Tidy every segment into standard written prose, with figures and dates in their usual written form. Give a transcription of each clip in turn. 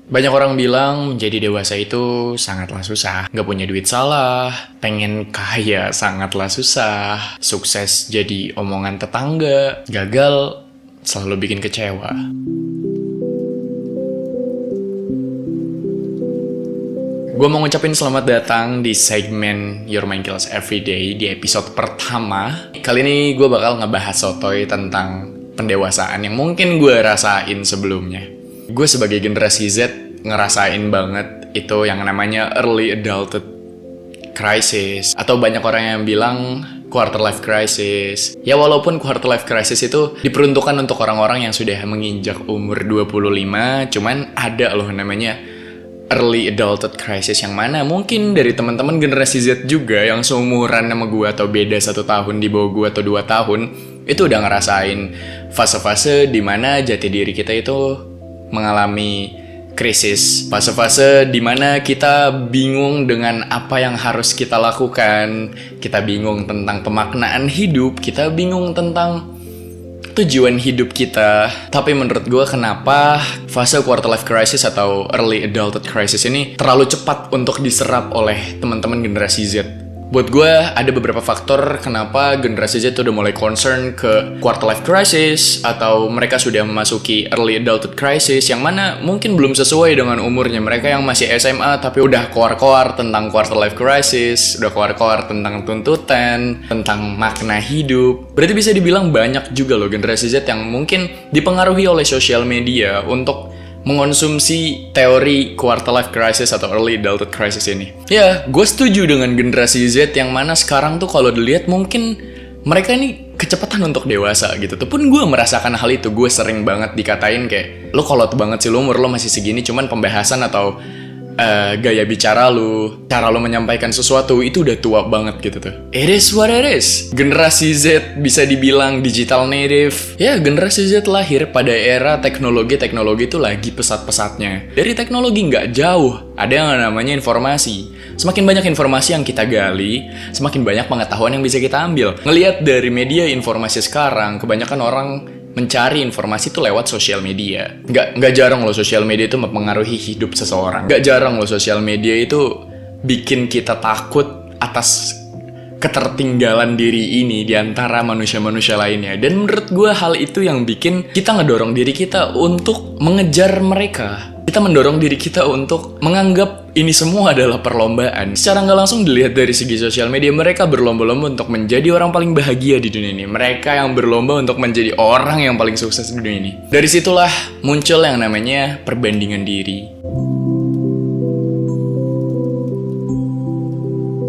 Banyak orang bilang menjadi dewasa itu sangatlah susah. Gak punya duit salah, pengen kaya sangatlah susah, sukses jadi omongan tetangga, gagal selalu bikin kecewa. Gue mau ngucapin selamat datang di segmen Your Mind Kills Everyday di episode pertama. Kali ini gue bakal ngebahas sotoy tentang pendewasaan yang mungkin gue rasain sebelumnya. Gue sebagai generasi Z ngerasain banget itu yang namanya early adulthood crisis, atau banyak orang yang bilang quarter life crisis. Ya walaupun quarter life crisis itu diperuntukkan untuk orang-orang yang sudah menginjak umur 25, cuman ada loh namanya early adulthood crisis, yang mana mungkin dari teman-teman generasi Z juga yang seumuran sama gue atau beda 1 tahun di bawah gue atau 2 tahun itu udah ngerasain fase-fase dimana jati diri kita itu mengalami krisis, fase-fase dimana kita bingung dengan apa yang harus kita lakukan, kita bingung tentang pemaknaan hidup, kita bingung tentang tujuan hidup kita. Tapi menurut gue kenapa fase quarter life crisis atau early adulthood crisis ini terlalu cepat untuk diserap oleh teman-teman generasi Z? Buat gue ada beberapa faktor kenapa generasi Z udah mulai concern ke quarter life crisis, atau mereka sudah memasuki early adulthood crisis yang mana mungkin belum sesuai dengan umurnya. Mereka yang masih SMA tapi udah koar-koar tentang quarter life crisis, udah koar-koar tentang tuntutan, tentang makna hidup. Berarti bisa dibilang banyak juga loh generasi Z yang mungkin dipengaruhi oleh sosial media untuk mengonsumsi teori quarter life crisis atau early adulthood crisis ini. Ya, gue setuju dengan generasi Z yang mana sekarang tuh kalau dilihat mungkin mereka ini kecepatan untuk dewasa gitu tuh. Pun gue merasakan hal itu. Gue sering banget dikatain kayak, lo kolot banget sih, lo umur lo masih segini, cuman pembahasan atau gaya bicara lu, cara lu menyampaikan sesuatu itu udah tua banget gitu tuh. It is what it is. Generasi Z bisa dibilang digital native. Ya, generasi Z lahir pada era teknologi itu lagi pesat-pesatnya. Dari teknologi nggak jauh, ada yang namanya informasi. Semakin banyak informasi yang kita gali, semakin banyak pengetahuan yang bisa kita ambil. Ngelihat dari media informasi sekarang, kebanyakan orang mencari informasi itu lewat sosial media. Nggak jarang loh sosial media itu mempengaruhi hidup seseorang. Nggak jarang loh sosial media itu bikin kita takut atas ketertinggalan diri ini di antara manusia-manusia lainnya. Dan menurut gue hal itu yang bikin kita ngedorong diri kita untuk mengejar mereka. Kita mendorong diri kita untuk menganggap ini semua adalah perlombaan. Secara nggak langsung dilihat dari segi sosial media, mereka berlomba-lomba untuk menjadi orang paling bahagia di dunia ini. Mereka yang berlomba untuk menjadi orang yang paling sukses di dunia ini. Dari situlah muncul yang namanya perbandingan diri.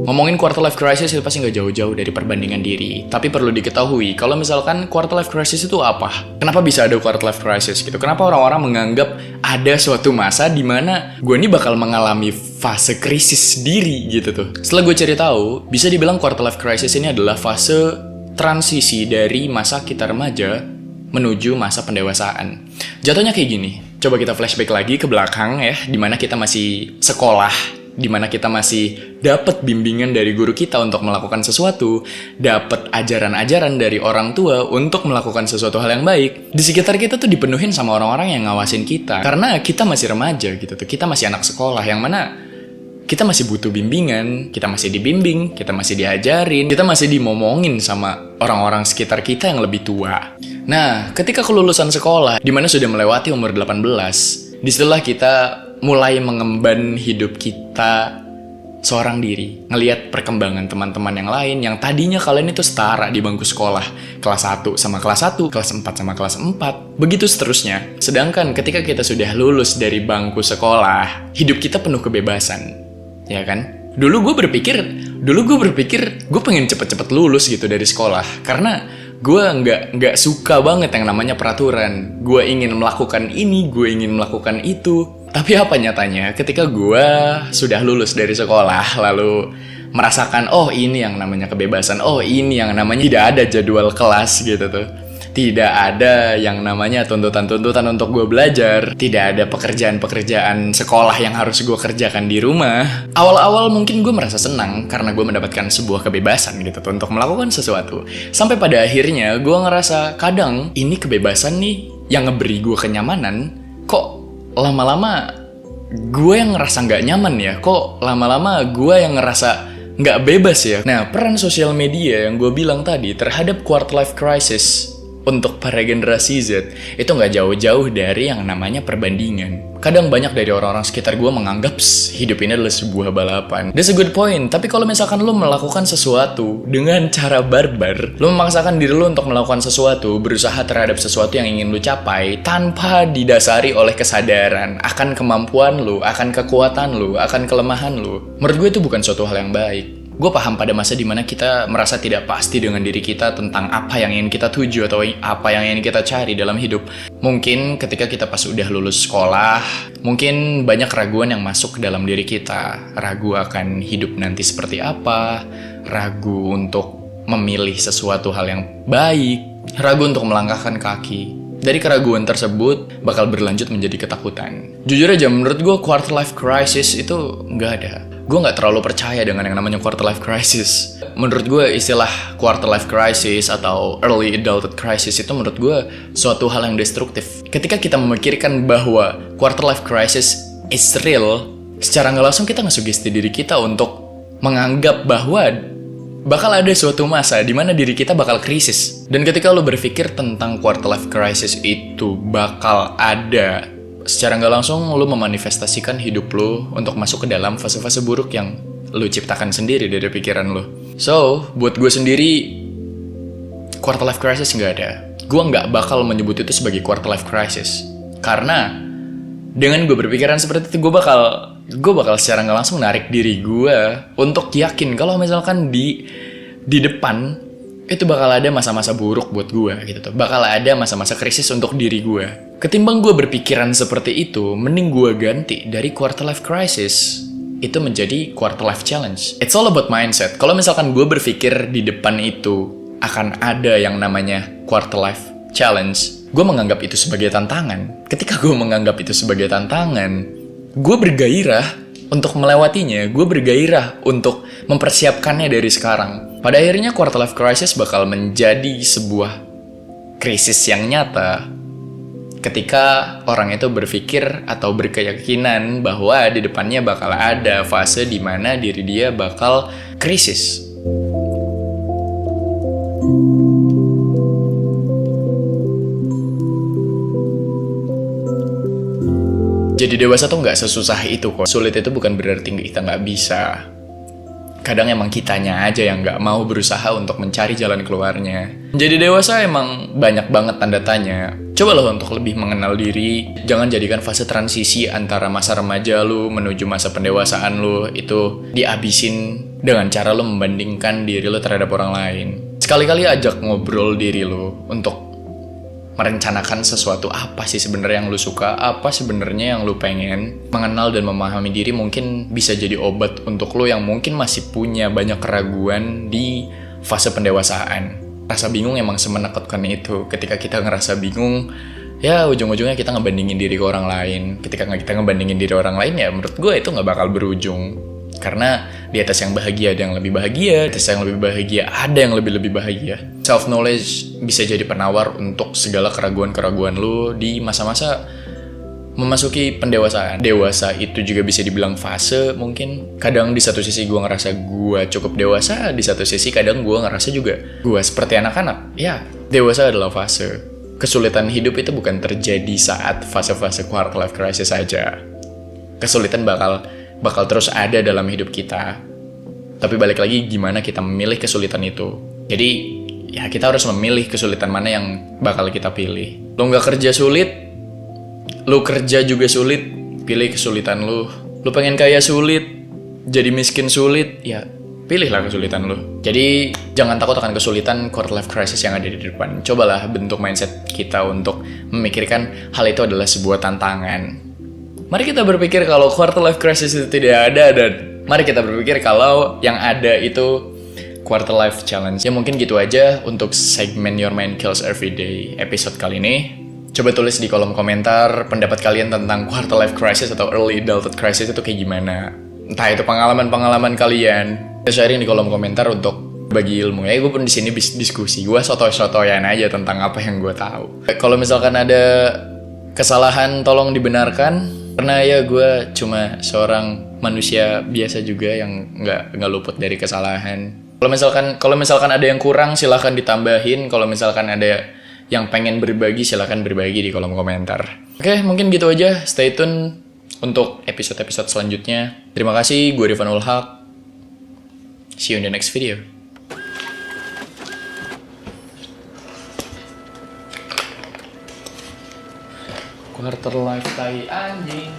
Ngomongin quarter life crisis itu pasti nggak jauh-jauh dari perbandingan diri. Tapi perlu diketahui, kalau misalkan quarter life crisis itu apa? Kenapa bisa ada quarter life crisis gitu? Kenapa orang-orang menganggap ada suatu masa di mana gue ini bakal mengalami fase krisis diri gitu tuh? Setelah gue cari tahu, bisa dibilang quarter life crisis ini adalah fase transisi dari masa kita remaja menuju masa pendewasaan. Jatuhnya kayak gini. Coba kita flashback lagi ke belakang ya, di mana kita masih sekolah, di mana kita masih dapat bimbingan dari guru kita untuk melakukan sesuatu, dapat ajaran-ajaran dari orang tua untuk melakukan sesuatu hal yang baik. Di sekitar kita tuh dipenuhin sama orang-orang yang ngawasin kita, karena kita masih remaja gitu tuh, kita masih anak sekolah yang mana kita masih butuh bimbingan, kita masih dibimbing, kita masih diajarin, kita masih dimomongin sama orang-orang sekitar kita yang lebih tua. Nah, ketika kelulusan sekolah, di mana sudah melewati umur 18, disitulah kita mulai mengemban hidup kita seorang diri, ngelihat perkembangan teman-teman yang lain yang tadinya kalian itu setara di bangku sekolah, kelas 1 sama kelas 1, kelas 4 sama kelas 4, begitu seterusnya. Sedangkan ketika kita sudah lulus dari bangku sekolah, hidup kita penuh kebebasan, ya kan? Dulu gue berpikir gue pengen cepet-cepet lulus gitu dari sekolah, karena gue nggak suka banget yang namanya peraturan. Gue ingin melakukan ini, gue ingin melakukan itu. Tapi apa nyatanya, ketika gue sudah lulus dari sekolah, lalu merasakan, oh ini yang namanya kebebasan, oh ini yang namanya tidak ada jadwal kelas gitu tuh. Tidak ada yang namanya tuntutan-tuntutan untuk gue belajar. Tidak ada pekerjaan-pekerjaan sekolah yang harus gue kerjakan di rumah. Awal-awal mungkin gue merasa senang karena gue mendapatkan sebuah kebebasan gitu tuh untuk melakukan sesuatu. Sampai pada akhirnya gue ngerasa kadang ini kebebasan nih yang ngeberi gue kenyamanan kok lama-lama gue yang ngerasa nggak nyaman ya, kok lama-lama gue yang ngerasa nggak bebas ya. Nah, peran sosial media yang gue bilang tadi terhadap quarter life crisis untuk para generasi Z itu nggak jauh-jauh dari yang namanya perbandingan. Kadang banyak dari orang-orang sekitar gue menganggap hidup ini adalah sebuah balapan. That's a good point. Tapi kalau misalkan lo melakukan sesuatu dengan cara barbar, lo memaksakan diri lo untuk melakukan sesuatu, berusaha terhadap sesuatu yang ingin lo capai tanpa didasari oleh kesadaran akan kemampuan lo, akan kekuatan lo, akan kelemahan lo, menurut gue itu bukan suatu hal yang baik. Gue paham pada masa dimana kita merasa tidak pasti dengan diri kita tentang apa yang ingin kita tuju atau apa yang ingin kita cari dalam hidup. Mungkin ketika kita pas udah lulus sekolah, mungkin banyak keraguan yang masuk ke dalam diri kita. Ragu akan hidup nanti seperti apa, ragu untuk memilih sesuatu hal yang baik, ragu untuk melangkahkan kaki. Dari keraguan tersebut bakal berlanjut menjadi ketakutan. Jujur aja, menurut gue quarter life crisis itu nggak ada. Gue nggak terlalu percaya dengan yang namanya quarter life crisis. Menurut gue istilah quarter life crisis atau early adulthood crisis itu menurut gue suatu hal yang destruktif. Ketika kita memikirkan bahwa quarter life crisis is real, secara nggak langsung kita ngesugesti diri kita untuk menganggap bahwa bakal ada suatu masa di mana diri kita bakal krisis. Dan ketika lo berpikir tentang quarter life crisis itu bakal ada, secara nggak langsung lo memanifestasikan hidup lo untuk masuk ke dalam fase-fase buruk yang lo ciptakan sendiri dari pikiran lo. So, buat gue sendiri, quarter life crisis nggak ada. Gue nggak bakal menyebut itu sebagai quarter life crisis. Karena dengan gue berpikiran seperti itu, gue bakal secara nggak langsung narik diri gue untuk yakin kalau misalkan di depan itu bakal ada masa-masa buruk buat gue gitu tuh. Bakal ada masa-masa krisis untuk diri gue. Ketimbang gue berpikiran seperti itu, mending gue ganti dari quarter life crisis itu menjadi quarter life challenge. It's all about mindset. Kalau misalkan gue berpikir di depan itu akan ada yang namanya quarter life challenge, gue menganggap itu sebagai tantangan. Ketika gue menganggap itu sebagai tantangan, gue bergairah untuk melewatinya, gue bergairah untuk mempersiapkannya dari sekarang. Pada akhirnya quarter life crisis bakal menjadi sebuah krisis yang nyata ketika orang itu berpikir atau berkeyakinan bahwa di depannya bakal ada fase di mana diri dia bakal krisis. Jadi dewasa tuh nggak sesusah itu kok. Sulit itu bukan berarti kita nggak bisa. Kadang emang kitanya aja yang nggak mau berusaha untuk mencari jalan keluarnya. Jadi dewasa emang banyak banget tanda tanya. Cobalah untuk lebih mengenal diri. Jangan jadikan fase transisi antara masa remaja lu menuju masa pendewasaan lu itu dihabisin dengan cara lu membandingkan diri lu terhadap orang lain. Sekali-kali ajak ngobrol diri lu untuk merencanakan sesuatu apa sih sebenarnya yang lu suka, apa sebenarnya yang lu pengen. Mengenal dan memahami diri mungkin bisa jadi obat untuk lu yang mungkin masih punya banyak keraguan di fase pendewasaan. Rasa bingung emang semenakutkan itu. Ketika kita ngerasa bingung, ya ujung-ujungnya kita ngebandingin diri ke orang lain. Ketika kita ngebandingin diri orang lain, ya menurut gue itu nggak bakal berujung. Karena di atas yang bahagia ada yang lebih bahagia, di atas yang lebih bahagia ada yang lebih-lebih bahagia. Self-knowledge bisa jadi penawar untuk segala keraguan-keraguan lu di masa-masa memasuki pendewasaan. Dewasa itu juga bisa dibilang fase mungkin. Kadang di satu sisi gue ngerasa gue cukup dewasa, di satu sisi kadang gue ngerasa juga gue seperti anak-anak. Ya, dewasa adalah fase. Kesulitan hidup itu bukan terjadi saat fase-fase quarter life crisis saja. Kesulitan bakal terus ada dalam hidup kita. Tapi balik lagi gimana kita memilih kesulitan itu. Jadi ya kita harus memilih kesulitan mana yang bakal kita pilih. Lo gak kerja sulit, lo kerja juga sulit, pilih kesulitan lo. Lo pengen kaya sulit, jadi miskin sulit, ya pilihlah kesulitan lo. Jadi jangan takut akan kesulitan quarter life crisis yang ada di depan. Cobalah bentuk mindset kita untuk memikirkan hal itu adalah sebuah tantangan. Mari kita berpikir kalau quarter life crisis itu tidak ada, dan mari kita berpikir kalau yang ada itu quarter life challenge. Ya mungkin gitu aja untuk segmen Your Mind Kills Everyday episode kali ini. Coba tulis di kolom komentar pendapat kalian tentang quarter life crisis atau early adulthood crisis itu kayak gimana. Entah itu pengalaman-pengalaman kalian. Sharing di kolom komentar untuk bagi ilmu. Ya gue pun di sini diskusi. Gue sotoy-sotoyan aja tentang apa yang gue tahu. Kalau misalkan ada Kesalahan tolong dibenarkan, karena ya gue cuma seorang manusia biasa juga yang nggak luput dari kesalahan. Kalau misalkan ada yang kurang silahkan ditambahin. Kalau misalkan ada yang pengen berbagi silahkan berbagi di kolom komentar. Oke, mungkin gitu aja. Stay tune untuk episode-episode selanjutnya. Terima kasih, gue Rifanul Haq. See you in the next video. Quarter life tai anjing.